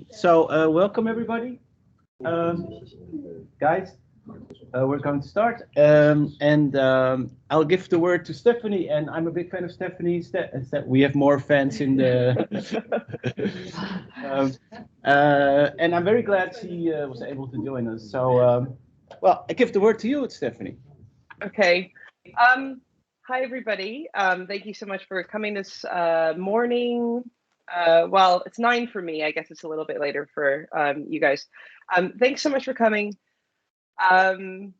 Welcome everybody, guys. We're going to start, I'll give the word to Stephanie, and I'm a big fan of Stephanie. We have more fans in the, and I'm very glad she was able to join us. Well, I give the word to you, Stephanie. Okay. Hi everybody. Thank you so much for coming this morning. Well, it's 9 for me. I guess it's a little bit later for you guys. Thanks so much for coming. I'm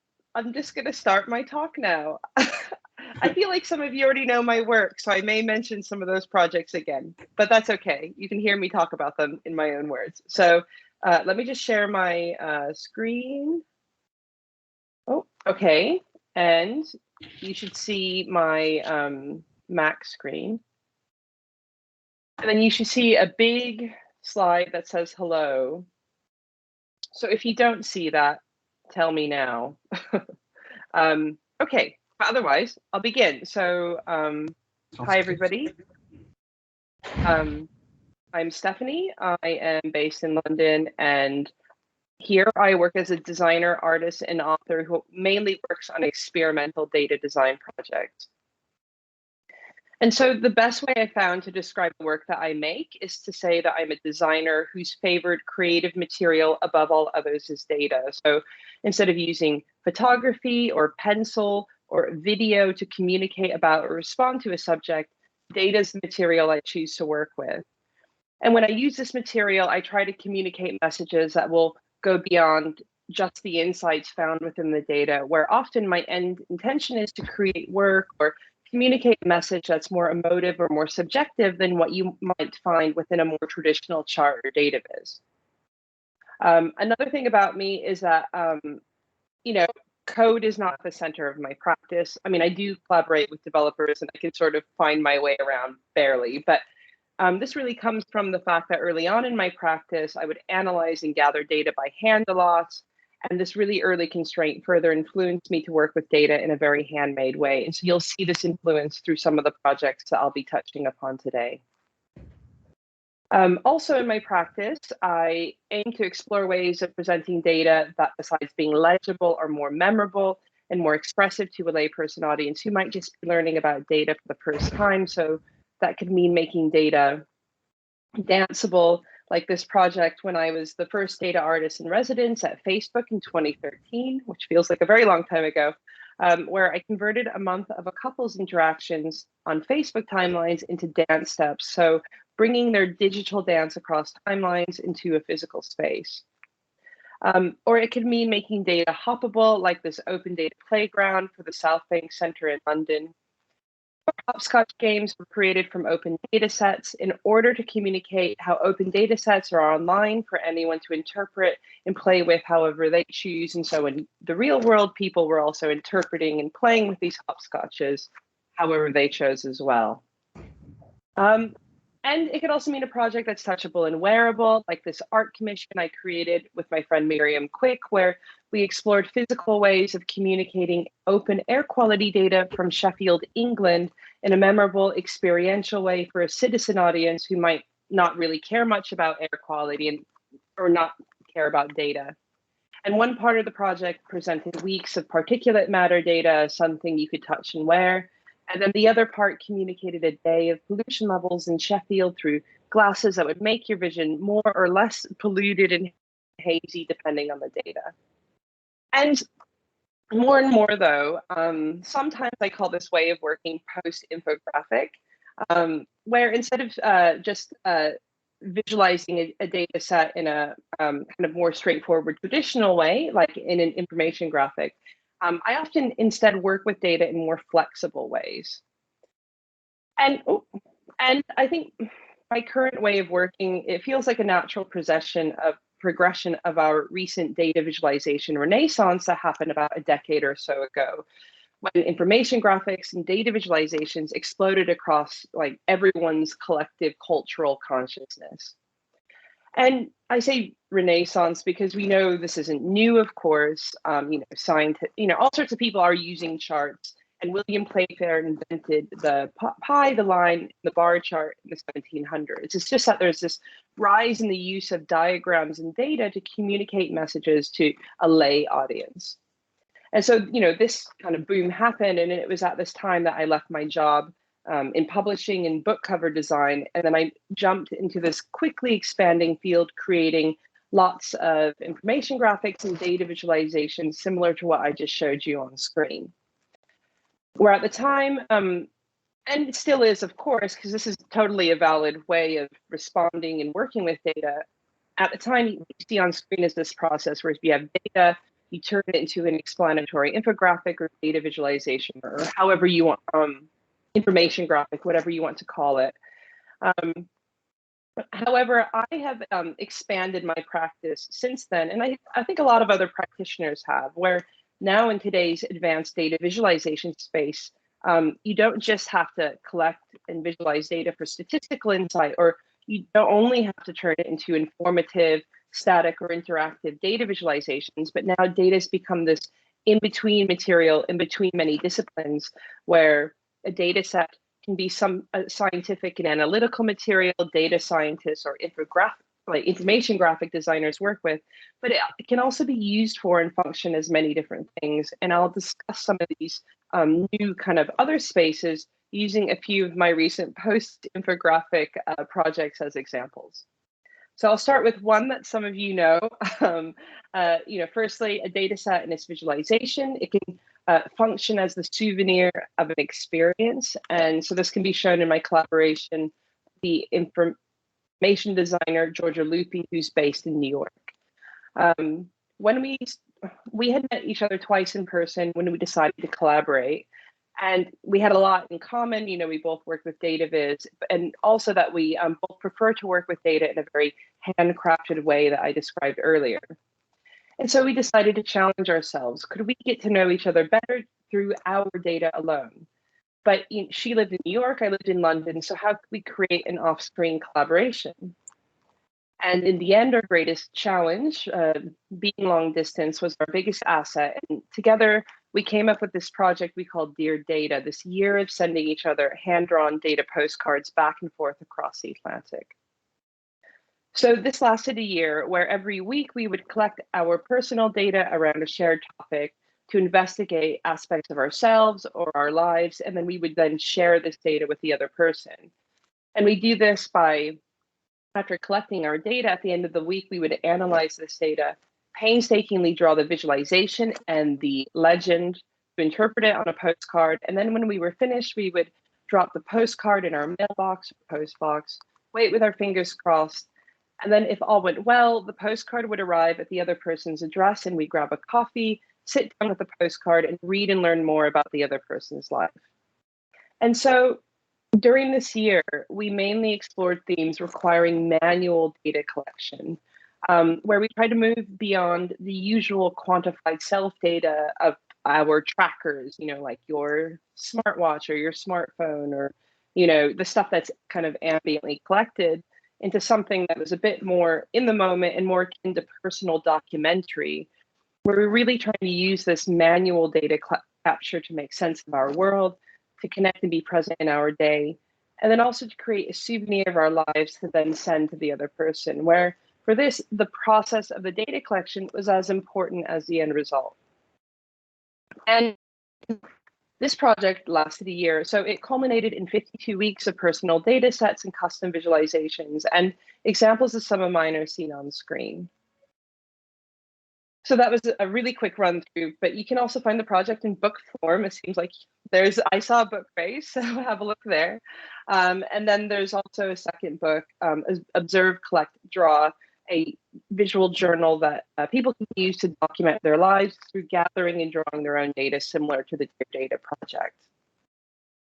just going to start my talk now. I feel like some of you already know my work, so I may mention some of those projects again, but that's okay. You can hear me talk about them in my own words. So let me just share my screen. Oh, okay. And you should see my Mac screen. And then you should see a big slide that says hello. So if you don't see that, tell me now. Okay, but otherwise, I'll begin. So hi, everybody. I'm Stefanie. I am based in London, and here I work as a designer, artist, and author who mainly works on experimental data design projects. And so the best way I found to describe the work that I make is to say that I'm a designer whose favored creative material above all others is data. So instead of using photography or pencil or video to communicate about or respond to a subject, data is the material I choose to work with. And when I use this material, I try to communicate messages that will go beyond just the insights found within the data, where often my end intention is to create work or communicate a message that's more emotive or more subjective than what you might find within a more traditional chart or dataviz. Another thing about me is that, code is not the center of my practice. I mean, I do collaborate with developers and I can sort of find my way around barely, but this really comes from the fact that early on in my practice, I would analyze and gather data by hand a lot. And this really early constraint further influenced me to work with data in a very handmade way. And so you'll see this influence through some of the projects that I'll be touching upon today. Also in my practice, I aim to explore ways of presenting data that, besides being legible, are more memorable and more expressive to a layperson audience who might just be learning about data for the first time. So that could mean making data danceable, like this project when I was the first data artist in residence at Facebook in 2013, which feels like a very long time ago, where I converted a month of a couple's interactions on Facebook timelines into dance steps. So bringing their digital dance across timelines into a physical space. Or it could mean making data hoppable, like this open data playground for the South Bank Centre in London. Hopscotch games were created from open data sets in order to communicate how open data sets are online for anyone to interpret and play with however they choose. And so in the real world, people were also interpreting and playing with these hopscotches however they chose as well. And it could also mean a project that's touchable and wearable, like this art commission I created with my friend Miriam Quick, where we explored physical ways of communicating open air quality data from Sheffield, England, in a memorable experiential way for a citizen audience who might not really care much about air quality or not care about data. And one part of the project presented weeks of particulate matter data, something you could touch and wear. And then the other part communicated a day of pollution levels in Sheffield through glasses that would make your vision more or less polluted and hazy depending on the data. And more though, sometimes I call this way of working post-infographic, where instead of just visualizing a data set in a kind of more straightforward traditional way, like in an information graphic, I often instead work with data in more flexible ways. And I think my current way of working, it feels like a natural progression of our recent data visualization renaissance that happened about a decade or so ago, when information graphics and data visualizations exploded across like everyone's collective cultural consciousness. And I say renaissance because we know this isn't new, of course. All sorts of people are using charts And William Playfair invented the pie, the line, the bar chart in the 1700s. It's just that there's this rise in the use of diagrams and data to communicate messages to a lay audience. And so, this kind of boom happened, and it was at this time that I left my job in publishing and book cover design. And then I jumped into this quickly expanding field, creating lots of information graphics and data visualizations similar to what I just showed you on screen. Where at the time, and it still is, of course, because this is totally a valid way of responding and working with data. At the time, you see on screen is this process where if you have data, you turn it into an explanatory infographic or data visualization, or however you want, information graphic, whatever you want to call it. However, I have expanded my practice since then, and I think a lot of other practitioners have, where now in today's advanced data visualization space, you don't just have to collect and visualize data for statistical insight, or you don't only have to turn it into informative, static, or interactive data visualizations, but now data has become this in-between material, in between many disciplines, where a data set can be some scientific and analytical material data scientists or information graphic designers work with, but it can also be used for and function as many different things. And I'll discuss some of these new kind of other spaces using a few of my recent post-infographic projects as examples. So I'll start with one that some of you know. Firstly, a data set and its visualization. It can function as the souvenir of an experience. And so this can be shown in my collaboration, the information designer, Georgia Lupi, who's based in New York. When we had met each other twice in person when we decided to collaborate, and we had a lot in common. We both work with dataviz, and also that we both prefer to work with data in a very handcrafted way that I described earlier. And so we decided to challenge ourselves. Could we get to know each other better through our data alone? But she lived in New York, I lived in London, so how could we create an off-screen collaboration? And in the end, our greatest challenge, being long distance, was our biggest asset. And together, we came up with this project we called Dear Data, this year of sending each other hand-drawn data postcards back and forth across the Atlantic. So this lasted a year, where every week we would collect our personal data around a shared topic to investigate aspects of ourselves or our lives, and then we would then share this data with the other person. And we do this by, after collecting our data, at the end of the week, we would analyze this data, painstakingly draw the visualization and the legend to interpret it on a postcard. And then when we were finished, we would drop the postcard in our mailbox or post box, wait with our fingers crossed. And then if all went well, the postcard would arrive at the other person's address, and we grab a coffee, sit down with the postcard, and read and learn more about the other person's life. And so during this year, we mainly explored themes requiring manual data collection, where we try to move beyond the usual quantified self data of our trackers, like your smartwatch or your smartphone, or, the stuff that's kind of ambiently collected, into something that was a bit more in the moment and more akin to personal documentary, where we're really trying to use this manual data capture to make sense of our world, to connect and be present in our day, and then also to create a souvenir of our lives to then send to the other person, where for this, the process of the data collection was as important as the end result. And this project lasted a year, so it culminated in 52 weeks of personal data sets and custom visualizations, and examples of some of mine are seen on screen. So that was a really quick run through, but you can also find the project in book form. It seems like I saw a book face, so have a look there. And then there's also a second book, Observe, Collect, Draw, a visual journal that people can use to document their lives through gathering and drawing their own data, similar to the Dear Data project.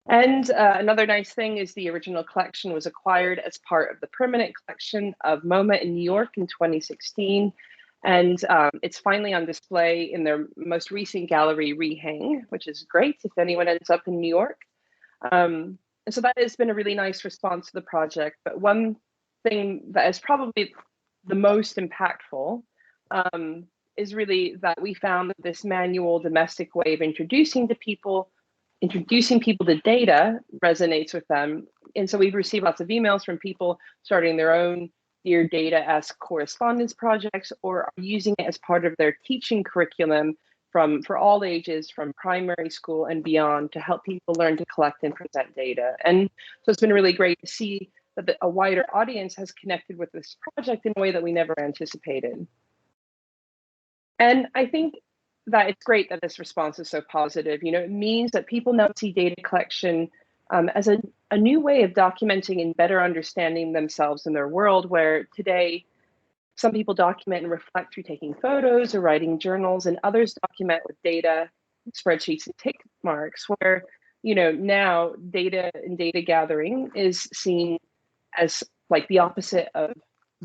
And another nice thing is the original collection was acquired as part of the permanent collection of MoMA in New York in 2016. And it's finally on display in their most recent gallery rehang, which is great if anyone ends up in New York. And so that has been a really nice response to the project. But one thing that is probably the most impactful is really that we found that this manual domestic way of introducing to people introducing people to data resonates with them. And so we've received lots of emails from people starting their own Dear Data-esque correspondence projects, or are using it as part of their teaching curriculum for all ages, from primary school and beyond, to help people learn to collect and present data. And so it's been really great to see that a wider audience has connected with this project in a way that we never anticipated. And I think that it's great that this response is so positive. You know, it means that people now see data collection as a new way of documenting and better understanding themselves and their world, where today some people document and reflect through taking photos or writing journals, and others document with data, spreadsheets, and tick marks, where, you know, now data and data gathering is seen as like the opposite of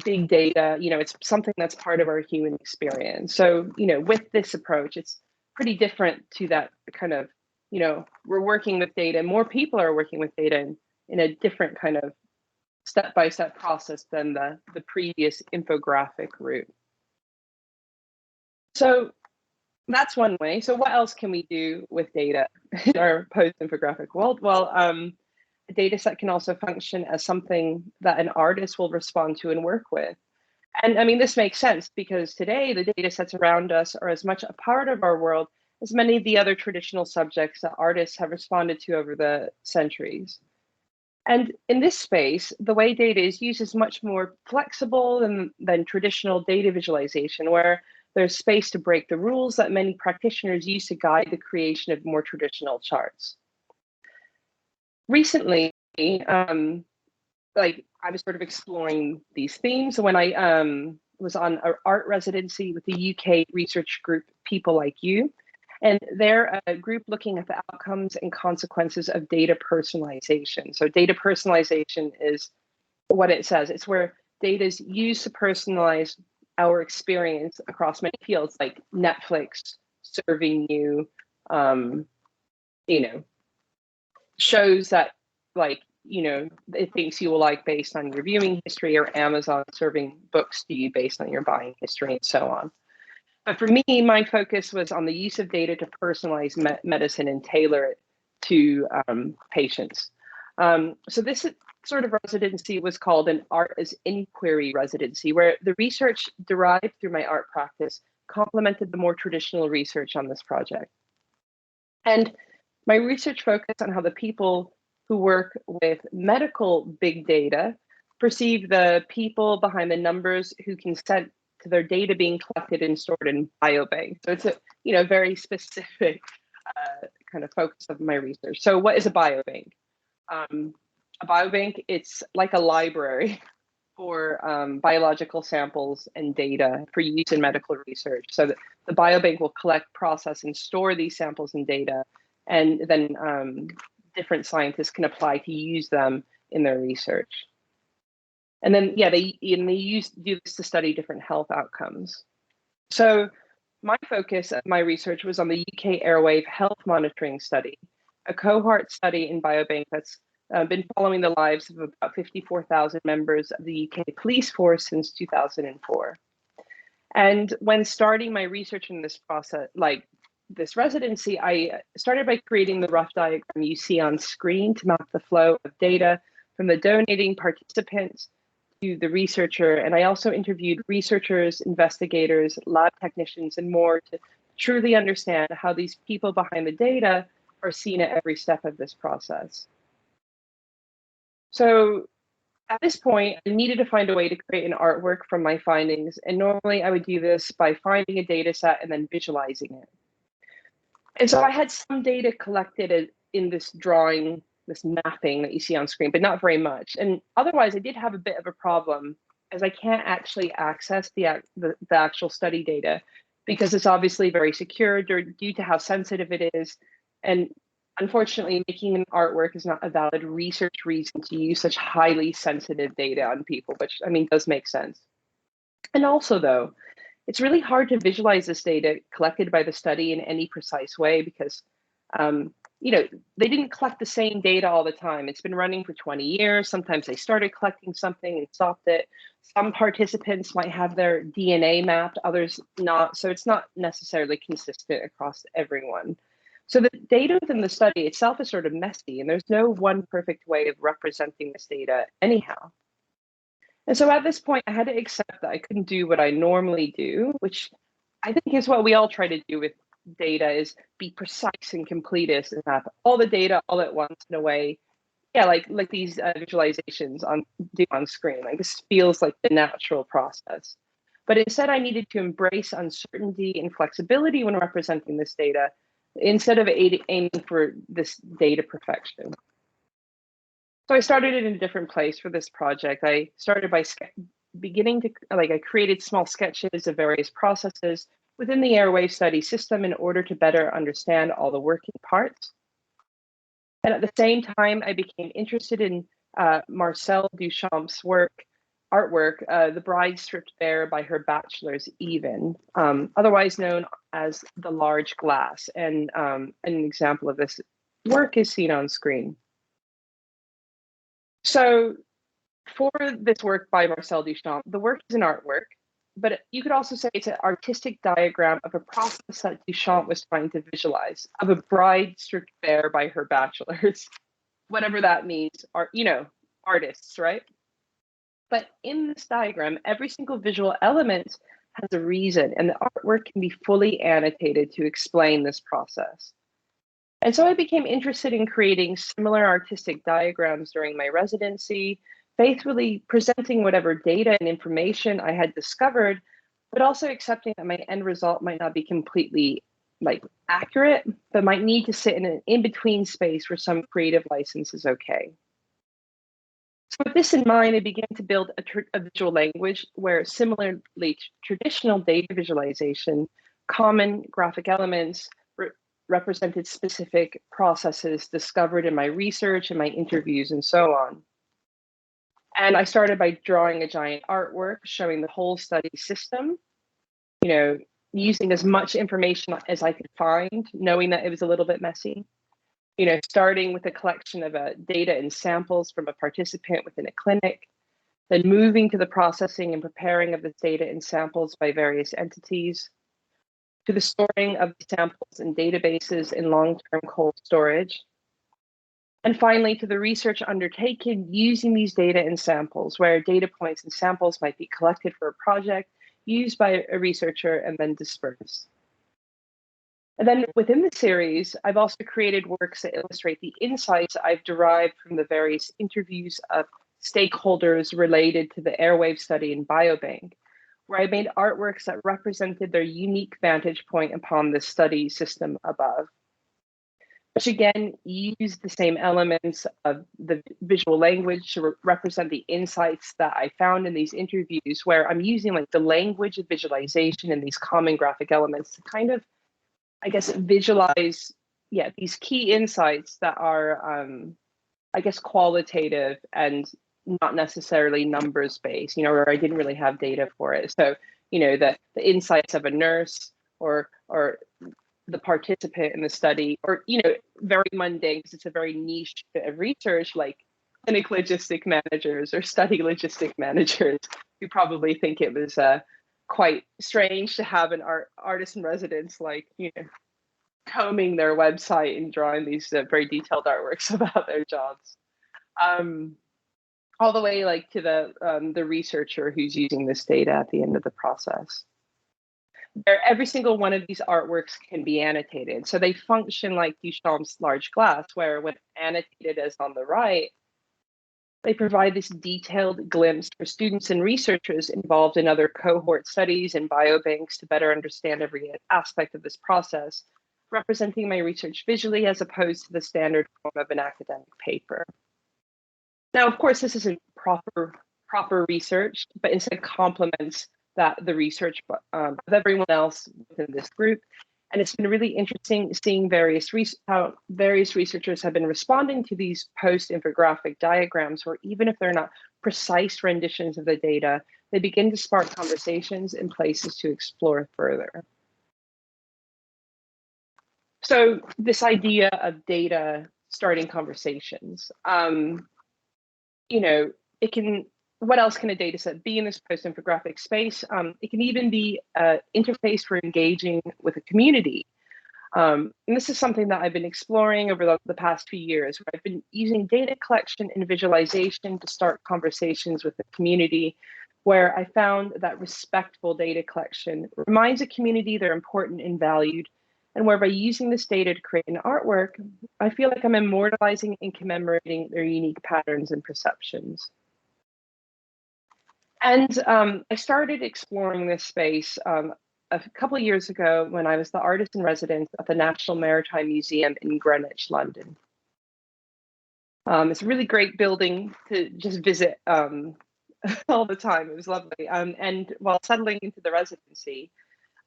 big data. You know, it's something that's part of our human experience. So, you know, with this approach, it's pretty different to that kind of, you know, we're working with data, more people are working with data in a different kind of step-by-step process than the previous infographic route. So that's one way. So what else can we do with data in our post-infographic world? Well, a data set can also function as something that an artist will respond to and work with. And I mean, this makes sense because today the data sets around us are as much a part of our world as many of the other traditional subjects that artists have responded to over the centuries. And in this space, the way data is used is much more flexible than traditional data visualization, where there's space to break the rules that many practitioners use to guide the creation of more traditional charts. Recently, like I was sort of exploring these themes when I was on an art residency with the UK research group People Like You. And they're a group looking at the outcomes and consequences of data personalization. So data personalization is what it says. It's where data is used to personalize our experience across many fields, like Netflix serving you, you know, shows that, like, you know, it thinks you will like based on your viewing history, or Amazon serving books to you based on your buying history, and so on. But for me, my focus was on the use of data to personalize medicine and tailor it to patients. So this sort of residency was called an art as inquiry residency, where the research derived through my art practice complemented the more traditional research on this project. And my research focused on how the people who work with medical big data perceive the people behind the numbers who consent to their data being collected and stored in biobanks. So it's a, you know, very specific kind of focus of my research. So what is a biobank? A biobank, it's like a library for biological samples and data for use in medical research. So the biobank will collect, process, and store these samples and data, and then different scientists can apply to use them in their research. And then, yeah, they do this to study different health outcomes. So my focus of my research was on the UK Airwave Health Monitoring Study, a cohort study in biobank that's been following the lives of about 54,000 members of the UK police force since 2004. And when starting my research in this process, like this residency, I started by creating the rough diagram you see on screen to map the flow of data from the donating participants to the researcher. And I also interviewed researchers, investigators, lab technicians, and more to truly understand how these people behind the data are seen at every step of this process. So at this point, I needed to find a way to create an artwork from my findings. And normally I would do this by finding a data set and then visualizing it. And so I had some data collected in this drawing, this mapping that you see on screen, but not very much. And otherwise, I did have a bit of a problem, as I can't actually access the actual study data because it's obviously very secure due to how sensitive it is. And unfortunately, making an artwork is not a valid research reason to use such highly sensitive data on people, which, I mean, does make sense. And also, though, it's really hard to visualize this data collected by the study in any precise way because, you know, they didn't collect the same data all the time. It's been running for 20 years. Sometimes they started collecting something and stopped it. Some participants might have their DNA mapped, others not. So it's not necessarily consistent across everyone. So the data within the study itself is sort of messy, and there's no one perfect way of representing this data anyhow. And so at this point, I had to accept that I couldn't do what I normally do, which I think is what we all try to do with data, is be precise and completist and have all the data all at once in a way. Yeah, like these visualizations on screen. Like this feels like the natural process. But instead, I needed to embrace uncertainty and flexibility when representing this data, instead of aiming for this data perfection. So I started in a different place for this project. I started by I created small sketches of various processes within the airwave study system in order to better understand all the working parts. And at the same time, I became interested in Marcel Duchamp's artwork, The Bride Stripped Bare by Her Bachelors Even, otherwise known as The Large Glass. And an example of this work is seen on screen. So for this work by Marcel Duchamp, the work is an artwork, but you could also say it's an artistic diagram of a process that Duchamp was trying to visualize, of a bride stripped bare by her bachelors, whatever that means, artists, right? But in this diagram, every single visual element has a reason, and the artwork can be fully annotated to explain this process. And so I became interested in creating similar artistic diagrams during my residency, faithfully presenting whatever data and information I had discovered, but also accepting that my end result might not be completely accurate, but might need to sit in an in-between space where some creative license is okay. So with this in mind, I began to build a visual language where, similarly to traditional data visualization, common graphic elements represented specific processes discovered in my research and my interviews and so on. And I started by drawing a giant artwork showing the whole study system, using as much information as I could find, knowing that it was a little bit messy. Starting with a collection of data and samples from a participant within a clinic, then moving to the processing and preparing of this data and samples by various entities, to the storing of the samples in databases in long-term cold storage, and finally to the research undertaken using these data and samples, where data points and samples might be collected for a project, used by a researcher, and then dispersed. And then within the series, I've also created works that illustrate the insights I've derived from the various interviews of stakeholders related to the airwave study in Biobank, where I made artworks that represented their unique vantage point upon the study system above, which again used the same elements of the visual language to represent the insights that I found in these interviews, where I'm using the language of visualization and these common graphic elements to kind of, visualize, these key insights that are, qualitative and not necessarily numbers based, where I didn't really have data for it. So, the insights of a nurse or the participant in the study, or, very mundane, because it's a very niche bit of research, like clinic logistic managers or study logistic managers, who probably think it was quite strange to have an artist in residence, combing their website and drawing these very detailed artworks about their jobs. All the way to the researcher who's using this data at the end of the process. Every single one of these artworks can be annotated. So they function like Duchamp's large glass, where when annotated as on the right, they provide this detailed glimpse for students and researchers involved in other cohort studies and biobanks to better understand every aspect of this process, representing my research visually as opposed to the standard form of an academic paper. Now, of course, this isn't proper research, but instead complements the research of everyone else within this group. And it's been really interesting seeing how various researchers have been responding to these post-infographic diagrams, where even if they're not precise renditions of the data, they begin to spark conversations and places to explore further. So this idea of data starting conversations, what else can a data set be in this post-infographic space? It can even be an interface for engaging with a community. And this is something that I've been exploring over the past few years, where I've been using data collection and visualization to start conversations with the community, where I found that respectful data collection reminds a community they're important and valued, and where by using this data to create an artwork, I feel like I'm immortalizing and commemorating their unique patterns and perceptions. And I started exploring this space a couple of years ago when I was the artist in residence at the National Maritime Museum in Greenwich, London. It's a really great building to just visit all the time. It was lovely. And while settling into the residency,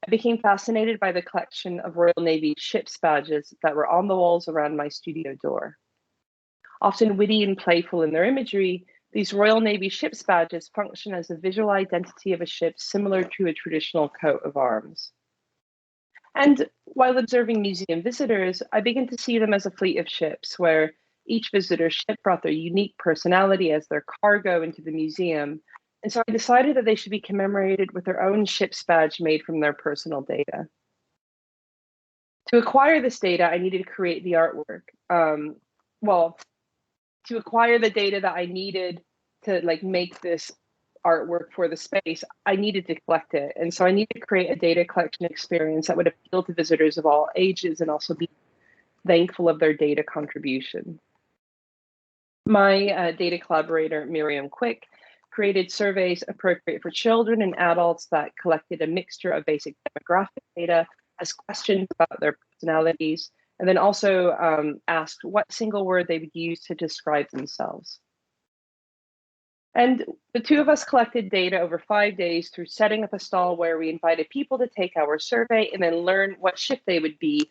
I became fascinated by the collection of Royal Navy ship's badges that were on the walls around my studio door. Often witty and playful in their imagery, these Royal Navy ship's badges function as a visual identity of a ship similar to a traditional coat of arms. And while observing museum visitors, I began to see them as a fleet of ships where each visitor's ship brought their unique personality as their cargo into the museum. And so I decided that they should be commemorated with their own ship's badge made from their personal data. To acquire this data, I needed to create the artwork. To acquire the data that I needed to make this artwork for the space, I needed to collect it. And so I needed to create a data collection experience that would appeal to visitors of all ages and also be thankful of their data contribution. My data collaborator, Miriam Quick, created surveys appropriate for children and adults that collected a mixture of basic demographic data as questions about their personalities, and then also asked what single word they would use to describe themselves. And the two of us collected data over 5 days through setting up a stall where we invited people to take our survey and then learn what ship they would be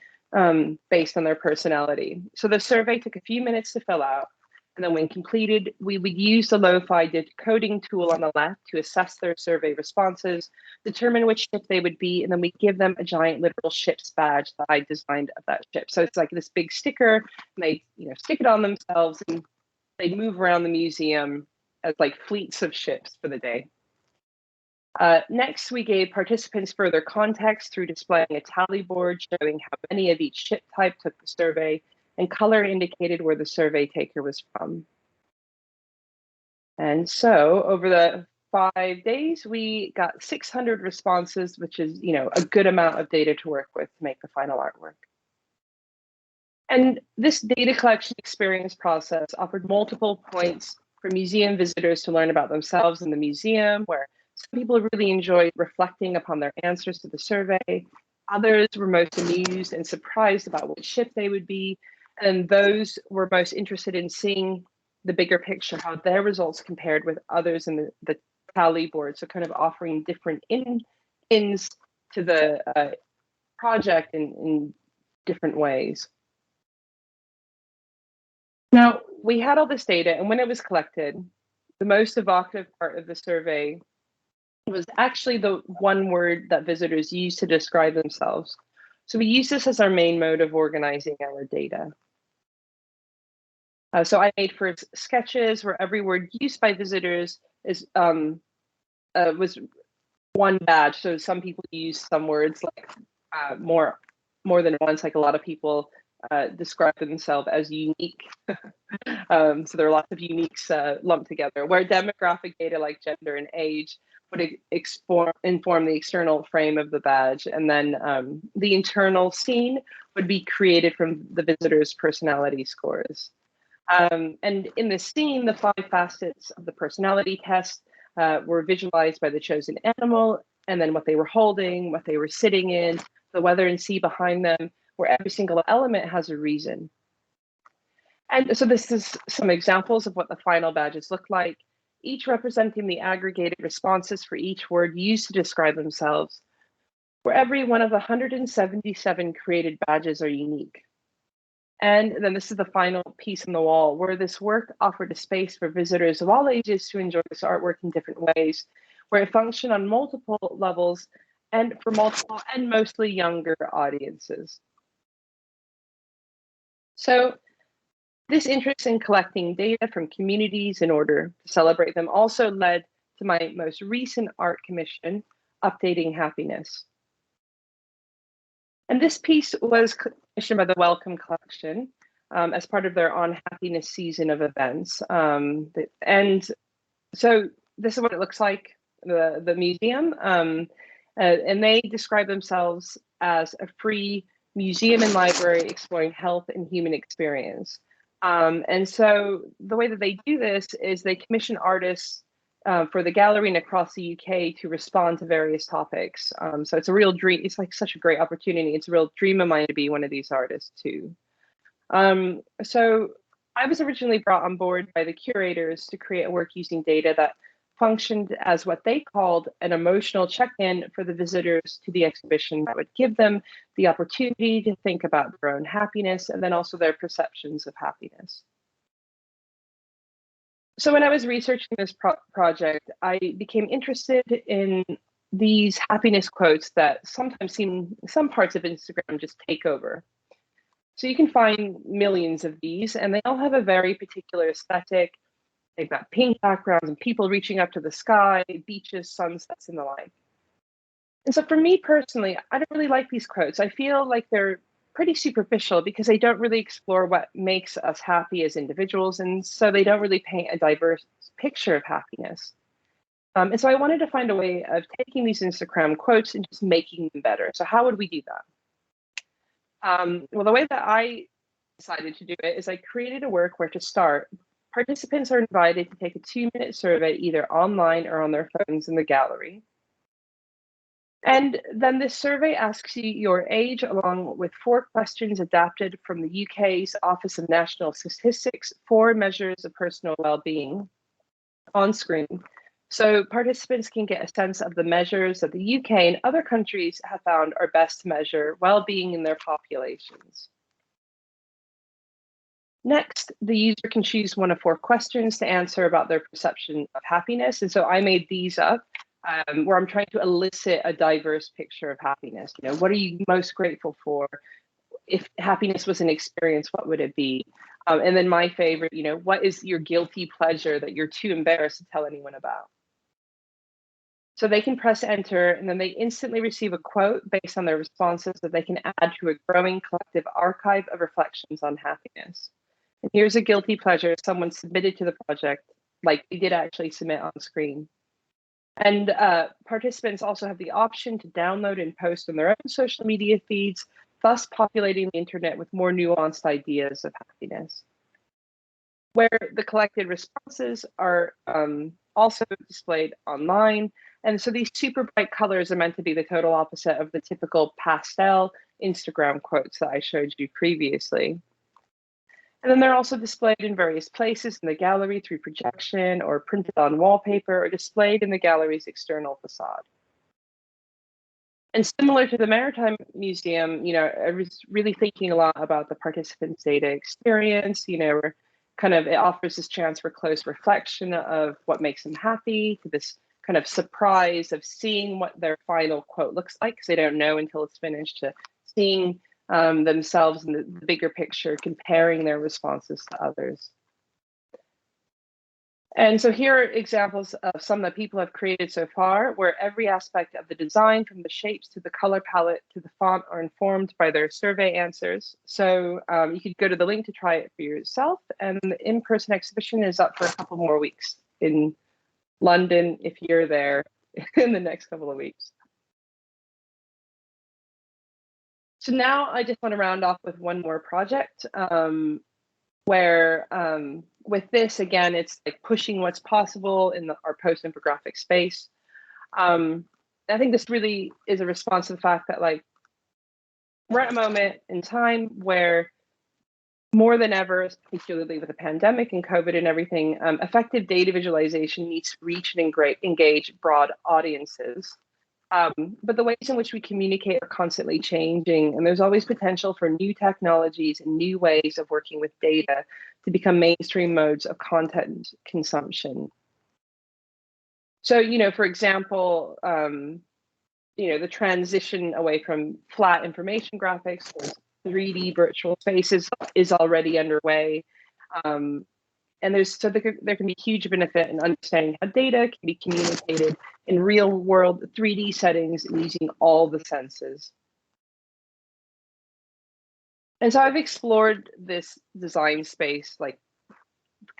based on their personality. So the survey took a few minutes to fill out. And then when completed, we would use the lo-fi decoding tool on the left to assess their survey responses, determine which ship they would be, and then we give them a giant literal ship's badge that I designed of that ship. So it's like this big sticker, and they stick it on themselves, and they move around the museum as like fleets of ships for the day. Next, we gave participants further context through displaying a tally board showing how many of each ship type took the survey, and color indicated where the survey taker was from. And so over the 5 days, we got 600 responses, which is a good amount of data to work with to make the final artwork. And this data collection experience process offered multiple points for museum visitors to learn about themselves in the museum, where some people really enjoyed reflecting upon their answers to the survey. Others were most amused and surprised about what ship they would be. And those were most interested in seeing the bigger picture, how their results compared with others in the tally board. So kind of offering different ins to the project in different ways. Now, we had all this data, and when it was collected, the most evocative part of the survey was actually the one word that visitors used to describe themselves. So we use this as our main mode of organizing our data. So I made first sketches where every word used by visitors was one badge. So some people use some words like more than once, like a lot of people describe themselves as unique. So there are lots of uniques lumped together, where demographic data like gender and age would inform the external frame of the badge. And then the internal scene would be created from the visitor's personality scores. And in this scene, the 5 facets of the personality test were visualized by the chosen animal, and then what they were holding, what they were sitting in, the weather and sea behind them, where every single element has a reason. And so this is some examples of what the final badges look like, each representing the aggregated responses for each word used to describe themselves, where every one of the 177 created badges are unique. And then this is the final piece on the wall, where this work offered a space for visitors of all ages to enjoy this artwork in different ways, where it functioned on multiple levels and for multiple and mostly younger audiences. So this interest in collecting data from communities in order to celebrate them also led to my most recent art commission, Updating Happiness. And this piece was commissioned by the Welcome Collection as part of their On Happiness season of events. And so this is what it looks like, the museum. And they describe themselves as a free museum and library exploring health and human experience. And so the way that they do this is they commission artists for the gallery and across the UK to respond to various topics. So it's a real dream. It's like such a great opportunity. It's a real dream of mine to be one of these artists too. So I was originally brought on board by the curators to create a work using data that functioned as what they called an emotional check-in for the visitors to the exhibition that would give them the opportunity to think about their own happiness and then also their perceptions of happiness. So when I was researching this project, I became interested in these happiness quotes that sometimes seem, some parts of Instagram just take over. So you can find millions of these, and they all have a very particular aesthetic. They've got pink backgrounds and people reaching up to the sky, beaches, sunsets, and the like. And so for me personally, I don't really like these quotes. I feel like they're pretty superficial because they don't really explore what makes us happy as individuals. And so they don't really paint a diverse picture of happiness. And so I wanted to find a way of taking these Instagram quotes and just making them better. So how would we do that? Well, the way that I decided to do it is I created a work where to start. Participants are invited to take a 2-minute survey either online or on their phones in the gallery. And then this survey asks you your age along with 4 questions adapted from the UK's Office of National Statistics, 4 measures of personal well-being on screen. So participants can get a sense of the measures that the UK and other countries have found are best to measure well-being in their populations. Next, the user can choose one of 4 questions to answer about their perception of happiness. And so I made these up where I'm trying to elicit a diverse picture of happiness. You know, what are you most grateful for? If happiness was an experience, what would it be? And then my favorite, you know, what is your guilty pleasure that you're too embarrassed to tell anyone about? So they can press enter and then they instantly receive a quote based on their responses that they can add to a growing collective archive of reflections on happiness. And here's a guilty pleasure someone submitted to the project, like they did actually submit on screen. And participants also have the option to download and post on their own social media feeds, thus populating the internet with more nuanced ideas of happiness. Where the collected responses are also displayed online. And so these super bright colors are meant to be the total opposite of the typical pastel Instagram quotes that I showed you previously. And then they're also displayed in various places in the gallery through projection or printed on wallpaper or displayed in the gallery's external facade. And similar to the Maritime Museum, you know, I was really thinking a lot about the participants' data experience, you know, kind of it offers this chance for close reflection of what makes them happy, to this kind of surprise of seeing what their final quote looks like, because they don't know until it's finished, to seeing themselves in the bigger picture, comparing their responses to others. And so here are examples of some that people have created so far, where every aspect of the design, from the shapes to the color palette to the font, are informed by their survey answers. So you could go to the link to try it for yourself. And the in-person exhibition is up for a couple more weeks in London if you're there in the next couple of weeks. So now I just want to round off with one more project where with this, again, it's like pushing what's possible in our post-infographic space. I think this really is a response to the fact that, like, we're at a moment in time where more than ever, particularly with the pandemic and COVID and everything, effective data visualization needs to reach and engage broad audiences. But the ways in which we communicate are constantly changing, and there's always potential for new technologies and new ways of working with data to become mainstream modes of content consumption. So, you know, for example, you know, the transition away from flat information graphics to 3D virtual spaces is already underway. And there can be huge benefit in understanding how data can be communicated in real world 3D settings and using all the senses. And so I've explored this design space, like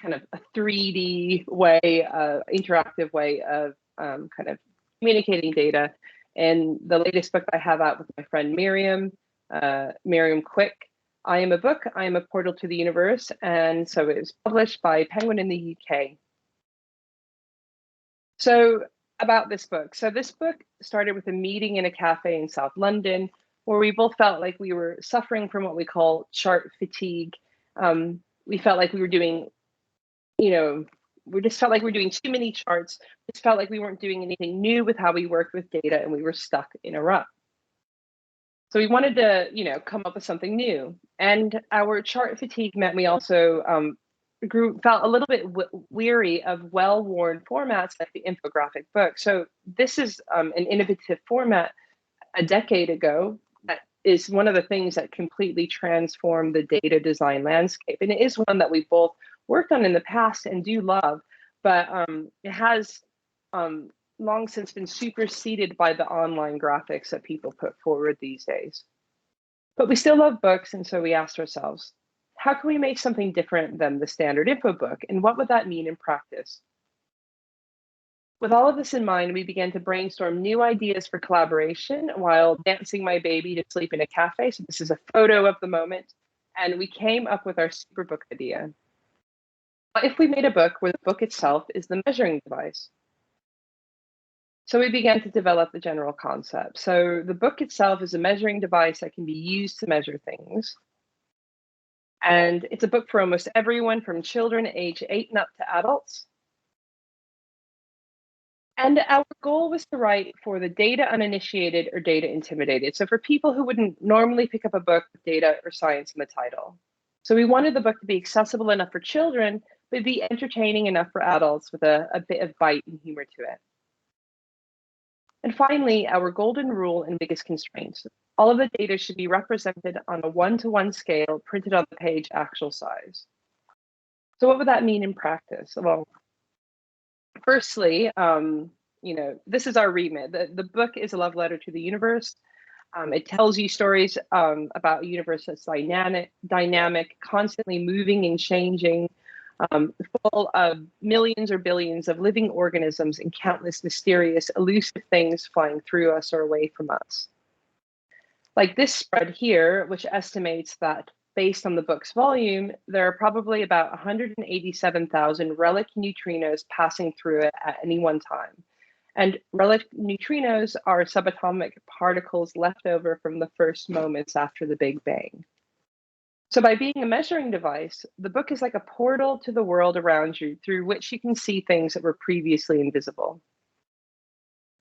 kind of a 3D way, interactive way of kind of communicating data. And the latest book I have out with my friend Miriam, Miriam Quick, I Am a Book, I Am a Portal to the Universe. And so it was published by Penguin in the UK. So about this book. So this book started with a meeting in a cafe in South London where we both felt like we were suffering from what we call chart fatigue. We felt like we were doing, we just felt like we were doing too many charts. We just felt like we weren't doing anything new with how we worked with data, and we were stuck in a rut. So we wanted to, come up with something new. And our chart fatigue meant we also felt a little bit weary of well-worn formats like the infographic book. So this is an innovative format a decade ago that is one of the things that completely transformed the data design landscape. And it is one that we both worked on in the past and do love, but it has long since been superseded by the online graphics that people put forward these days. But we still love books, and so we asked ourselves, how can we make something different than the standard info book, and what would that mean in practice? With all of this in mind, we began to brainstorm new ideas for collaboration while dancing my baby to sleep in a cafe. So this is a photo of the moment, and we came up with our superbook idea. What if we made a book where the book itself is the measuring device? So we began to develop the general concept. So the book itself is a measuring device that can be used to measure things. And it's a book for almost everyone from children age 8 and up to adults. And our goal was to write for the data uninitiated or data intimidated. So for people who wouldn't normally pick up a book with data or science in the title. So we wanted the book to be accessible enough for children, but be entertaining enough for adults with a bit of bite and humor to it. And finally, our golden rule and biggest constraints. All of the data should be represented on a 1-to-1 scale, printed on the page actual size. So what would that mean in practice? Well, firstly, this is our remit. The book is a love letter to the universe. It tells you stories about a universe that's dynamic, constantly moving and changing, full of millions or billions of living organisms and countless mysterious, elusive things flying through us or away from us. Like this spread here, which estimates that based on the book's volume, there are probably about 187,000 relic neutrinos passing through it at any one time. And relic neutrinos are subatomic particles left over from the first moments after the Big Bang. So by being a measuring device, the book is like a portal to the world around you through which you can see things that were previously invisible.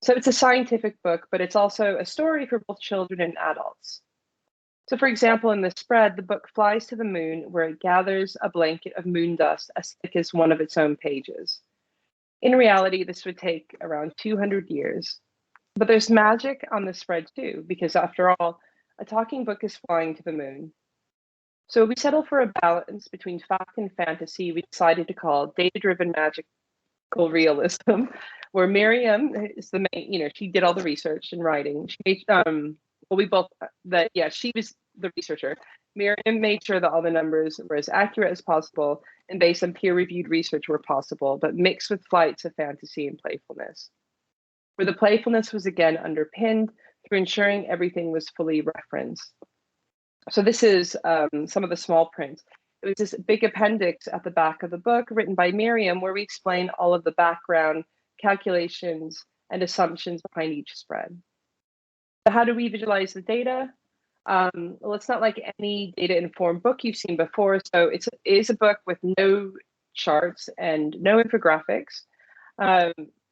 So it's a scientific book, but it's also a story for both children and adults. So for example, in the spread, the book flies to the moon where it gathers a blanket of moon dust as thick as one of its own pages. In reality, this would take around 200 years. But there's magic on the spread too, because after all, a talking book is flying to the moon. So we settled for a balance between fact and fantasy we decided to call data-driven magical realism, where Miriam is the main, she did all the research and writing. She made, she was the researcher. Miriam made sure that all the numbers were as accurate as possible and based on peer-reviewed research were possible, but mixed with flights of fantasy and playfulness. Where the playfulness was again underpinned through ensuring everything was fully referenced. So this is some of the small print. It was this big appendix at the back of the book written by Miriam where we explain all of the background calculations and assumptions behind each spread. So how do we visualize the data? Well, it's not like any data-informed book you've seen before. So it is a book with no charts and no infographics,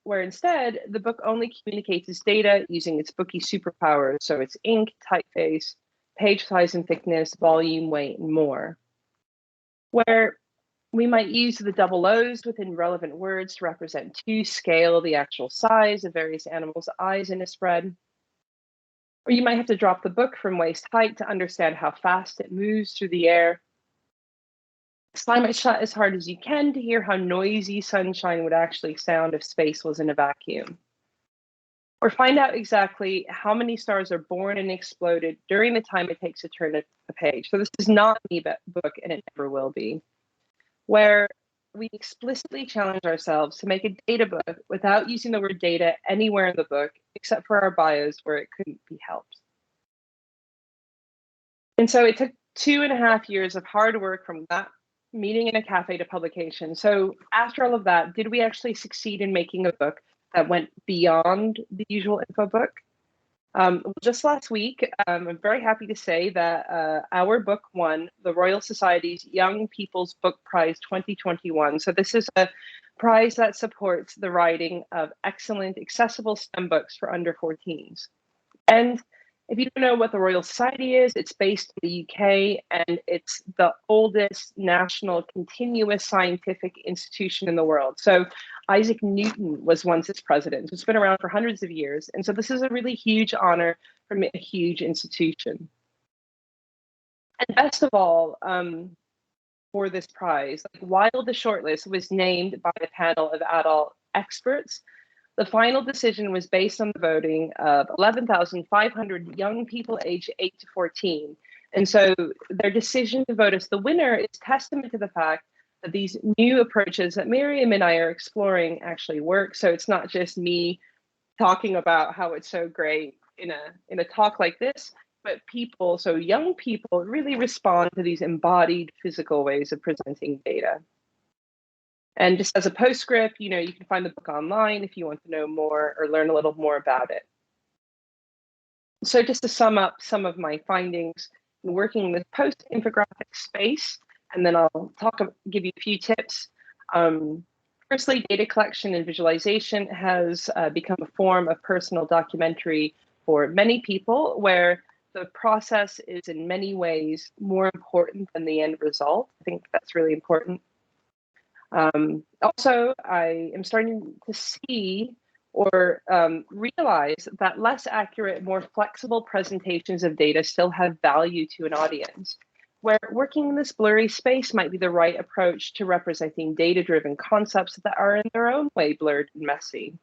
where instead the book only communicates its data using its bookie superpowers. So it's ink, typeface, page size and thickness, volume, weight, and more. Where we might use the double O's within relevant words to represent to scale the actual size of various animals' eyes in a spread. Or you might have to drop the book from waist height to understand how fast it moves through the air. Slam it shut as hard as you can to hear how noisy sunshine would actually sound if space was in a vacuum. or find out exactly how many stars are born and exploded during the time it takes to turn a page. So this is not an e-book, and it never will be, where we explicitly challenge ourselves to make a data book without using the word data anywhere in the book, except for our bios where it couldn't be helped. And so it took 2.5 years of hard work from that meeting in a cafe to publication. So after all of that, did we actually succeed in making a book that went beyond the usual info book? Just last week, I'm very happy to say that our book won the Royal Society's Young People's Book Prize 2021. So this is a prize that supports the writing of excellent, accessible STEM books for under 14s. And if you don't know what the Royal Society is, it's based in the UK, and it's the oldest national continuous scientific institution in the world. So Isaac Newton was once its president. It's been around for hundreds of years. And so this is a really huge honor from a huge institution. And best of all, for this prize, while the shortlist was named by a panel of adult experts, the final decision was based on the voting of 11,500 young people aged 8 to 14. And so their decision to vote as the winner is testament to the fact that these new approaches that Miriam and I are exploring actually work. So it's not just me talking about how it's so great in a talk like this, but people, so young people, really respond to these embodied physical ways of presenting data. And just as a postscript, you can find the book online if you want to know more or learn a little more about it. So just to sum up some of my findings in working in this post-infographic space, and then I'll give you a few tips. Firstly, data collection and visualization has become a form of personal documentary for many people, where the process is in many ways more important than the end result. I think that's really important. Also, I am starting to see or realize that less accurate, more flexible presentations of data still have value to an audience, where working in this blurry space might be the right approach to representing data-driven concepts that are in their own way blurred and messy.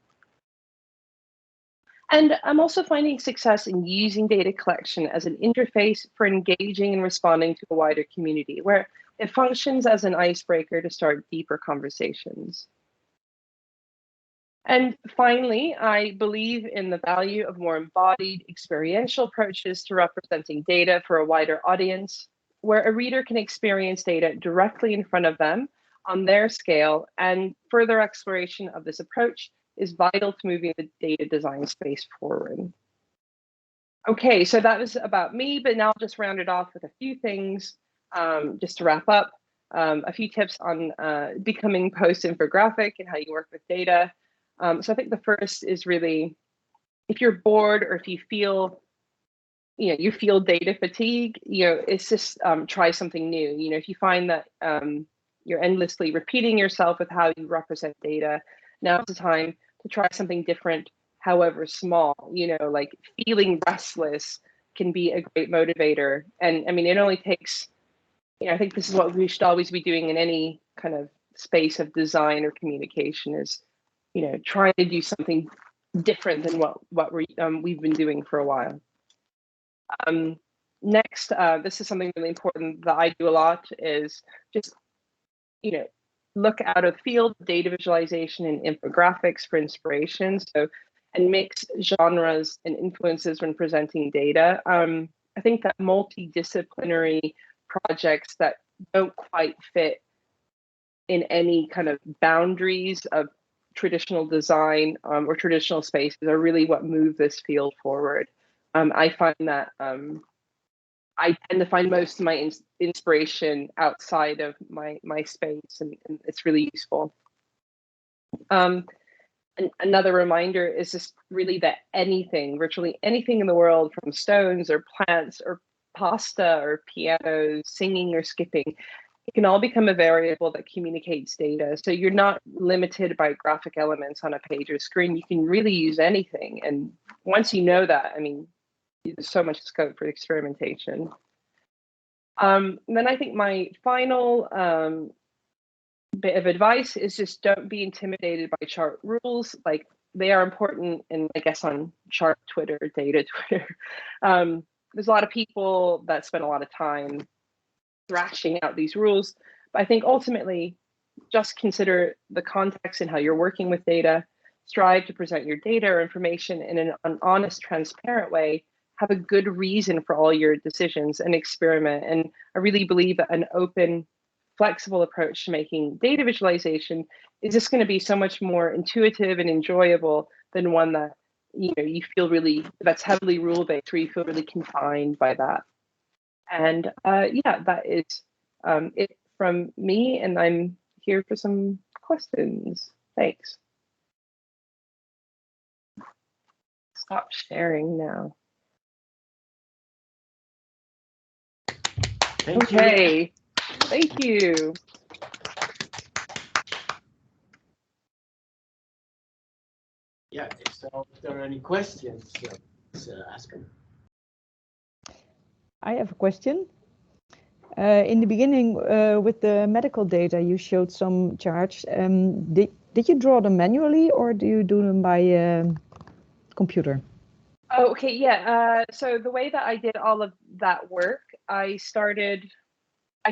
And I'm also finding success in using data collection as an interface for engaging and responding to a wider community, where it functions as an icebreaker to start deeper conversations. And finally, I believe in the value of more embodied experiential approaches to representing data for a wider audience, where a reader can experience data directly in front of them on their scale, and further exploration of this approach is vital to moving the data design space forward. Okay, so that was about me, but now I'll just round it off with a few things just to wrap up. A few tips on becoming post-infographic and how you work with data. So I think the first is really, if you're bored or if you feel, you feel data fatigue, it's just try something new. If you find that you're endlessly repeating yourself with how you represent data, now's the time to try something different, however small. Like feeling restless can be a great motivator. And I mean, it only takes, I think this is what we should always be doing in any kind of space of design or communication is, trying to do something different than what we've been doing for a while. Next, this is something really important that I do a lot is just, look out of the field, data visualization and infographics for inspiration. So, and mix genres and influences when presenting data. I think that multidisciplinary projects that don't quite fit in any kind of boundaries of traditional design or traditional spaces are really what move this field forward. I find that I tend to find most of my inspiration outside of my space, and it's really useful. And another reminder is just really that virtually anything in the world, from stones or plants or pasta or pianos, singing or skipping, it can all become a variable that communicates data. So you're not limited by graphic elements on a page or screen. You can really use anything. And once you know that, I mean, there's so much scope for experimentation. Then I think my final bit of advice is just don't be intimidated by chart rules. Like, they are important, and I guess on chart Twitter, data Twitter, there's a lot of people that spend a lot of time thrashing out these rules. But I think ultimately, just consider the context and how you're working with data, strive to present your data or information in an honest, transparent way, have a good reason for all your decisions, and experiment. And I really believe that an open, flexible approach to making data visualization is just going to be so much more intuitive and enjoyable than one that you feel really, that's heavily rule based, where you feel really confined by that. And yeah, that is it from me, and I'm here for some questions. Thanks. Stop sharing now. Okay, thank you. Yeah, so if there are any questions, let's ask them. I have a question. In the beginning, with the medical data, you showed some charts. Did you draw them manually, or do you do them by computer? Oh, okay, yeah. So the way that I did all of that work, I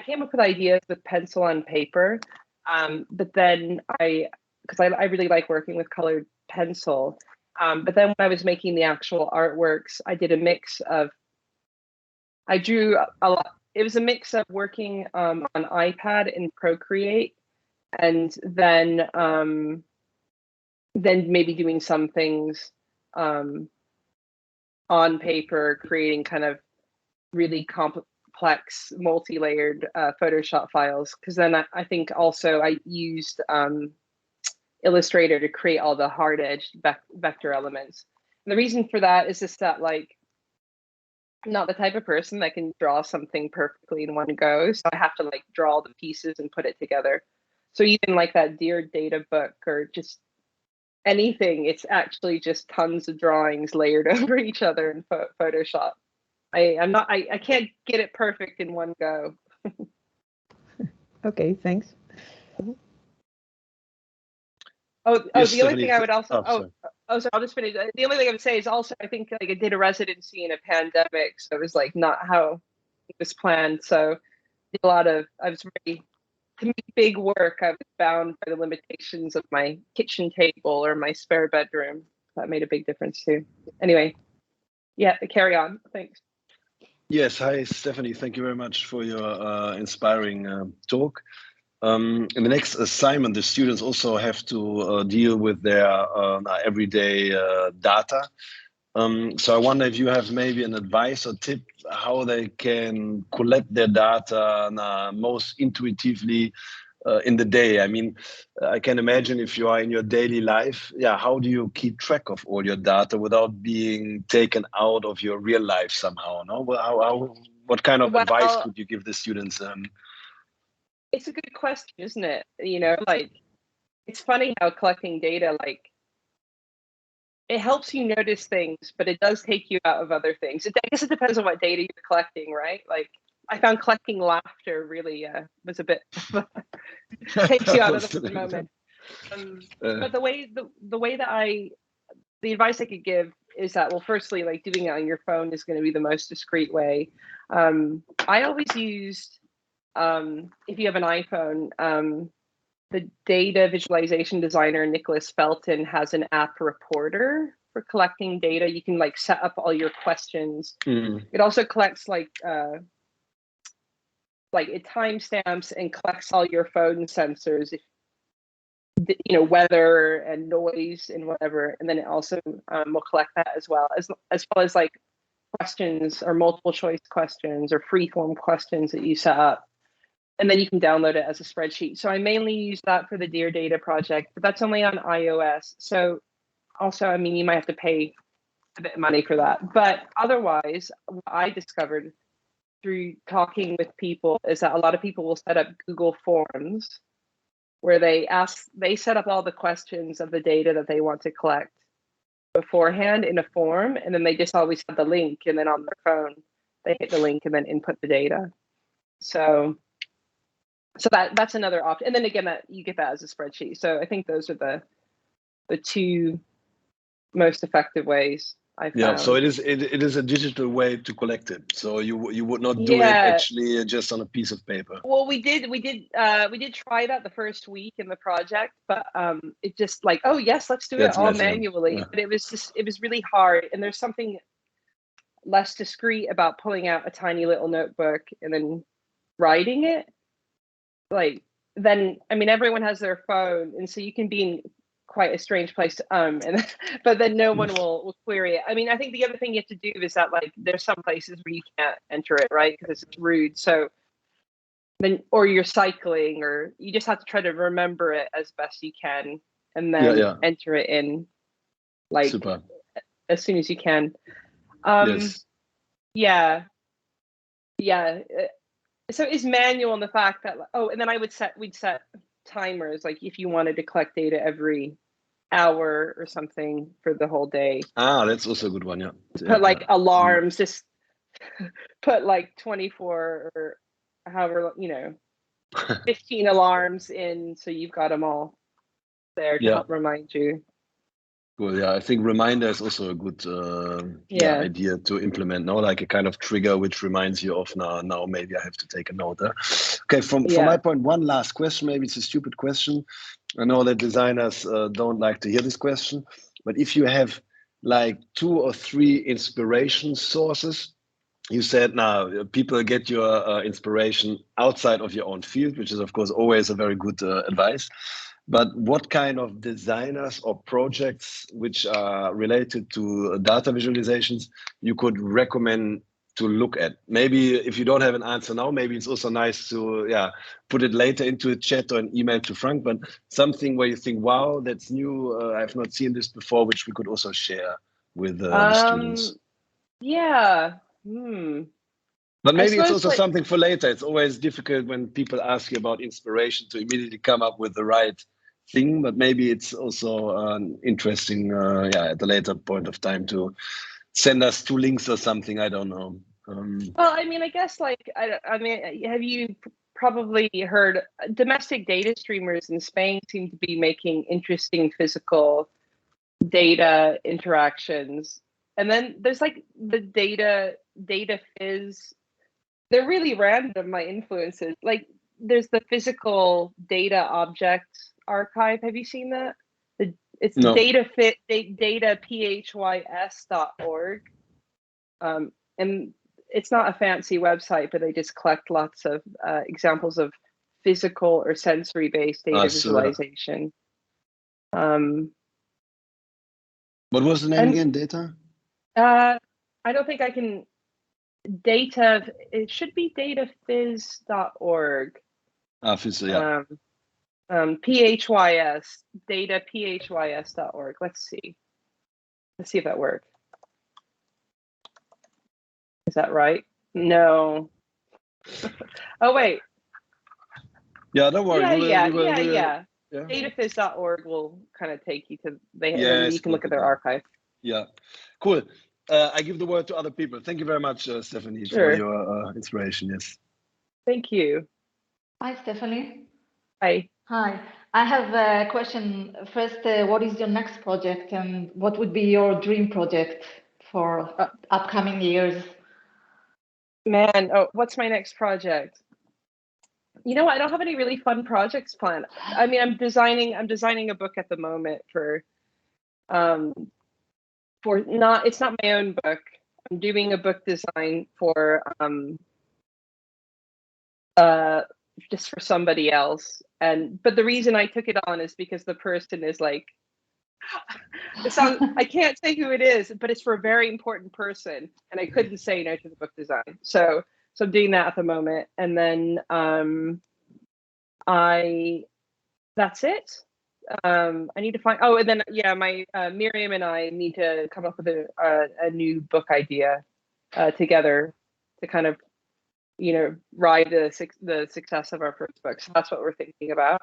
came up with ideas with pencil and paper, but then because I really like working with colored pencil, but then when I was making the actual artworks, I did a mix of, I drew a lot. It was a mix of working on iPad in Procreate, and then maybe doing some things on paper, creating kind of really complex, multi-layered Photoshop files. Because then I think also I used Illustrator to create all the hard-edged vector elements. And the reason for that is just that, like, I'm not the type of person that can draw something perfectly in one go. So I have to like draw the pieces and put it together. So even like that Dear Data book, or just anything, it's actually just tons of drawings layered over each other in Photoshop. I can't get it perfect in one go. Okay, thanks. Yes, the only thing I would also, sorry, I'll just finish. The only thing I would say is also, I think like I did a residency in a pandemic, so it was like not how it was planned. So I was ready to make big work. I was bound by the limitations of my kitchen table or my spare bedroom. That made a big difference too. Anyway, yeah, carry on. Thanks. Yes, hi, Stephanie. Thank you very much for your inspiring talk. In the next assignment, the students also have to deal with their everyday data. So I wonder if you have maybe an advice or tip how they can collect their data most intuitively in the day. I mean, I can imagine if you are in your daily life, how do you keep track of all your data without being taken out of your real life somehow? No, what kind of advice could you give the students? It's a good question, isn't it? Like, it's funny how collecting data, like, it helps you notice things, but it does take you out of other things. I guess it depends on what data you're collecting, right? Like, I found collecting laughter really was a bit takes you out of the moment. But the advice I could give is that, well, firstly, like, doing it on your phone is going to be the most discreet way. I always used, if you have an iPhone, the data visualization designer, Nicholas Felton, has an app reporter for collecting data. You can like set up all your questions. It also collects like it timestamps and collects all your phone sensors, weather and noise and whatever. And then it also will collect that as well as like questions or multiple choice questions or free form questions that you set up. And then you can download it as a spreadsheet. So I mainly use that for the Dear Data project, but that's only on iOS. So also, I mean, you might have to pay a bit of money for that. But otherwise, what I discovered through talking with people is that a lot of people will set up Google Forms where they set up all the questions of the data that they want to collect beforehand in a form. And then they just always have the link. And then on their phone, they hit the link and then input the data. So that's another option. And then again, that you get that as a spreadsheet. So I think those are the two most effective ways I Yeah, found. so it is a digital way to collect it. So you would not do it Yeah. actually just on a piece of paper. Well, we did try that the first week in the project, but it just like, oh yes, let's do That's it all messy. manually. Yeah. But it was really hard, and there's something less discreet about pulling out a tiny little notebook and then writing it. Like, then, I mean, everyone has their phone, and so you can be in quite a strange place and but then no one will query it. I mean, I think the other thing you have to do is that, like, there's some places where you can't enter it, right, because it's rude. So then, or you're cycling, or you just have to try to remember it as best you can, and then enter it in, like, super, as soon as you can. Yes. Yeah. So it's manual in the fact that, oh, and then we'd set timers, like if you wanted to collect data every hour or something for the whole day. Ah, that's also a good one. Yeah. Put like alarms, just put like 24 or however, 15 alarms in, so you've got them all there to help remind you. Cool. Yeah, I think reminder is also a good idea to implement now, like a kind of trigger which reminds you of now maybe I have to take a note. Okay, from my point, one last question. Maybe it's a stupid question. I know that designers don't like to hear this question, but if you have like 2 or 3 inspiration sources, you said now people get your inspiration outside of your own field, which is of course always a very good advice. But what kind of designers or projects which are related to data visualizations you could recommend to look at? Maybe if you don't have an answer now, maybe it's also nice to put it later into a chat or an email to Frank, but something where you think, wow, that's new, I've not seen this before, which we could also share with the students. Yeah. But maybe it's also something for later. It's always difficult when people ask you about inspiration to immediately come up with the right thing, but maybe it's also interesting at a later point of time to send us 2 links or something. I don't know. Well, I mean, I guess, like, I mean, have you probably heard domestic data streamers in Spain seem to be making interesting physical data interactions, and then there's like the dataviz. They're really random, my influences. Like, there's the physical data objects archive. Have you seen that? It's no. dataphys.org. And it's not a fancy website, but they just collect lots of examples of physical or sensory-based data visualization. What was the name again? Data? I don't think I can. It should be dataviz.org. Phys, yeah. PHYS, dataphys.org. Let's see if that works. Is that right? No. Oh, wait. Yeah, don't worry. Yeah. Dataviz.org will kind of take you to, you can look at their archive. Yeah, cool. I give the word to other people. Thank you very much, Stefanie, for your inspiration. Yes. Thank you. Hi, Stefanie. Hi. Hi. I have a question. First, what is your next project, and what would be your dream project for upcoming years? Man, what's my next project? I don't have any really fun projects planned. I mean, I'm designing a book at the moment it's not my own book. I'm doing a book design for just for somebody else. But the reason I took it on is because the person is like, I can't say who it is, but it's for a very important person, and I couldn't say no to the book design. So I'm doing that at the moment, and then that's it. I need to find. Oh, and then my Miriam and I need to come up with a new book idea together to kind of ride the success of our first book. So that's what we're thinking about.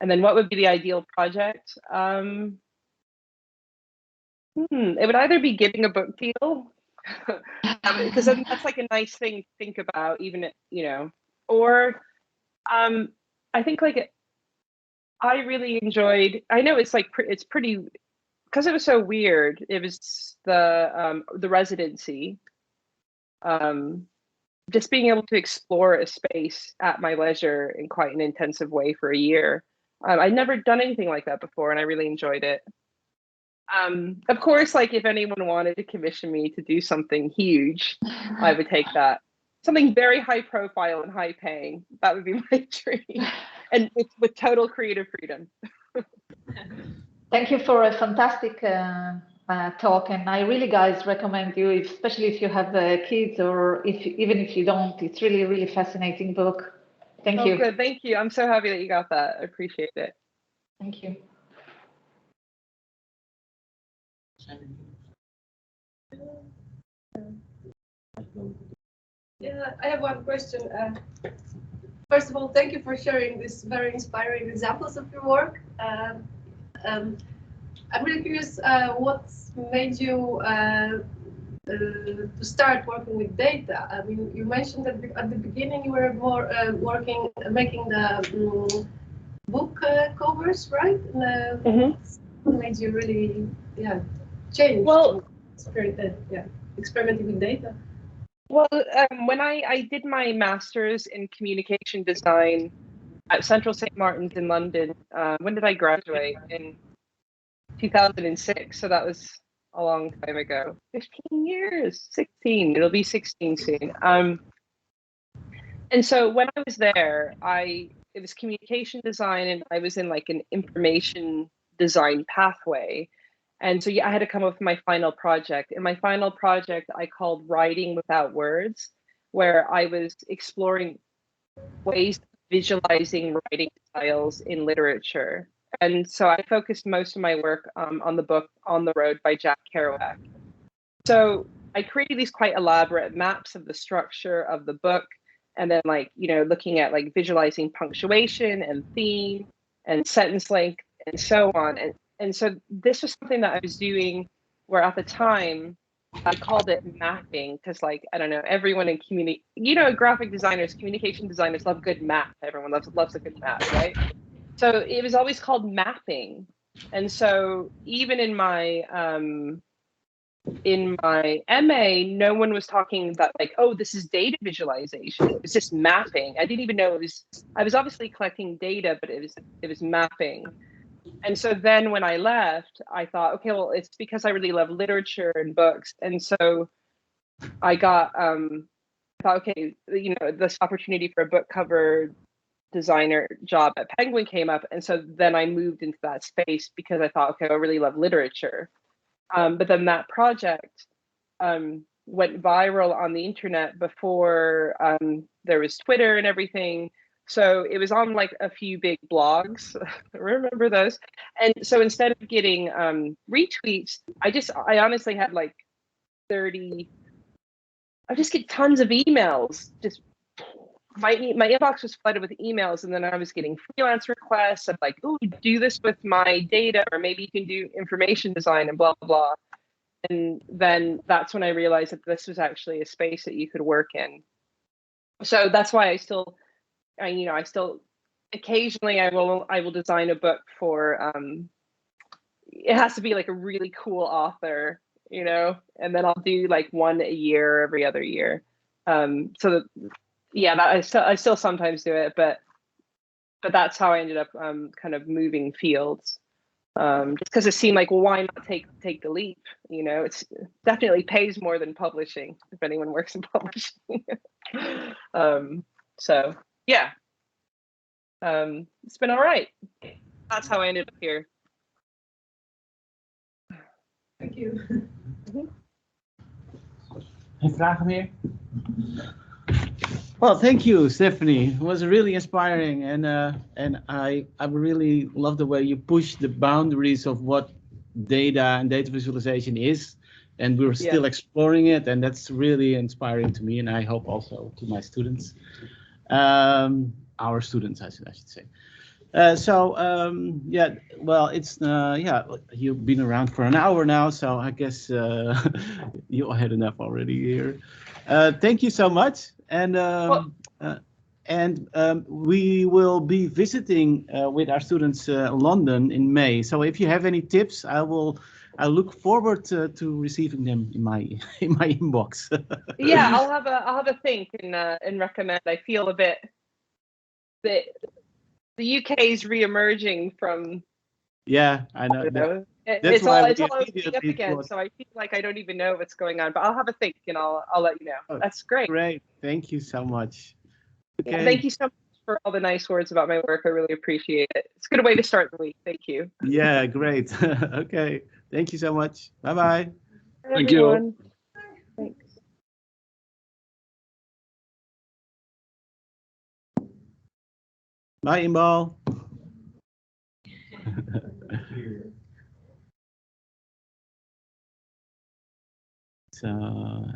And then what would be the ideal project? It would either be getting a book deal, because that's like a nice thing to think about, even or I think like I really enjoyed. I know it's like it's pretty because it was so weird. It was the residency. Just being able to explore a space at my leisure in quite an intensive way for a year. I'd never done anything like that before, and I really enjoyed it. Of course, like if anyone wanted to commission me to do something huge, I would take that. Something very high profile and high paying. That would be my dream, and with total creative freedom. Thank you for a fantastic talk, and I really, guys, recommend you, especially if you have kids or even if you don't. It's really, really fascinating book. Thank you. Good, thank you. I'm so happy that you got that. I appreciate it. Thank you. Yeah, I have one question. First of all, thank you for sharing these very inspiring examples of your work. I'm really curious, what made you to start working with data? I mean, you mentioned that at the beginning you were more making the book covers, right? And, what made you really, change? Well, experimenting with data. Well, when I did my master's in communication design at Central St. Martin's in London, when did I graduate? In 2006, so that was a long time ago. 15 years, 16, it'll be 16 soon. And so when I was there, it was communication design, and I was in like an information design pathway. And so I had to come up with my final project. In my final project, I called Writing Without Words, where I was exploring ways of visualizing writing styles in literature. And so I focused most of my work on the book On the Road by Jack Kerouac. So I created these quite elaborate maps of the structure of the book, and then looking at visualizing punctuation and theme and sentence length and so on. And so this was something that I was doing where at the time I called it mapping, because I don't know, everyone in graphic designers, communication designers love good map. Everyone loves a good map, right? So it was always called mapping. And so even in my MA, no one was talking about this is data visualization. It was just mapping. I didn't even know I was obviously collecting data, but it was mapping. And so then when I left, I thought, okay, well, it's because I really love literature and books. And so I thought, okay, this opportunity for a book cover designer job at Penguin came up. And so then I moved into that space because I thought, okay, I really love literature. But then that project went viral on the internet before there was Twitter and everything. So it was on a few big blogs. Remember those? And so instead of getting retweets, I honestly had 30. I just get tons of emails. Just my inbox was flooded with emails, and then I was getting freelance requests of oh, do this with my data, or maybe you can do information design and blah blah blah. And then that's when I realized that this was actually a space that you could work in. So that's why I still occasionally I will design a book for it has to be a really cool author, and then I'll do one a year every other year. I still sometimes do it, but that's how I ended up kind of moving fields. Just because it seemed well, why not take the leap? It's definitely pays more than publishing if anyone works in publishing. So yeah. It's been all right. That's how I ended up here. Thank you. Geen vragen meer? Well, thank you, Stefanie. It was really inspiring, and I really love the way you push the boundaries of what data and data visualization is, and we're still exploring it, and that's really inspiring to me, and I hope also to my students. Our students, I should say. Well, it's you've been around for an hour now, so I guess you had enough already here. Thank you so much, and we will be visiting with our students London in May. So if you have any tips, I will I look forward to receiving them in my inbox. Yeah, I'll have a think and recommend. I feel a bit that the UK is re-emerging from. Yeah, I know. You know That's it's why all we opening up again. So I feel like I don't even know what's going on, but I'll have a think and I'll let you know. Oh, that's great. Great, thank you so much. Okay. Yeah, thank you so much for all the nice words about my work. I really appreciate it. It's a good way to start the week. Thank you. Yeah, great. Okay, thank you so much. Bye bye. Thank you. Thanks. Bye, Imbal. So.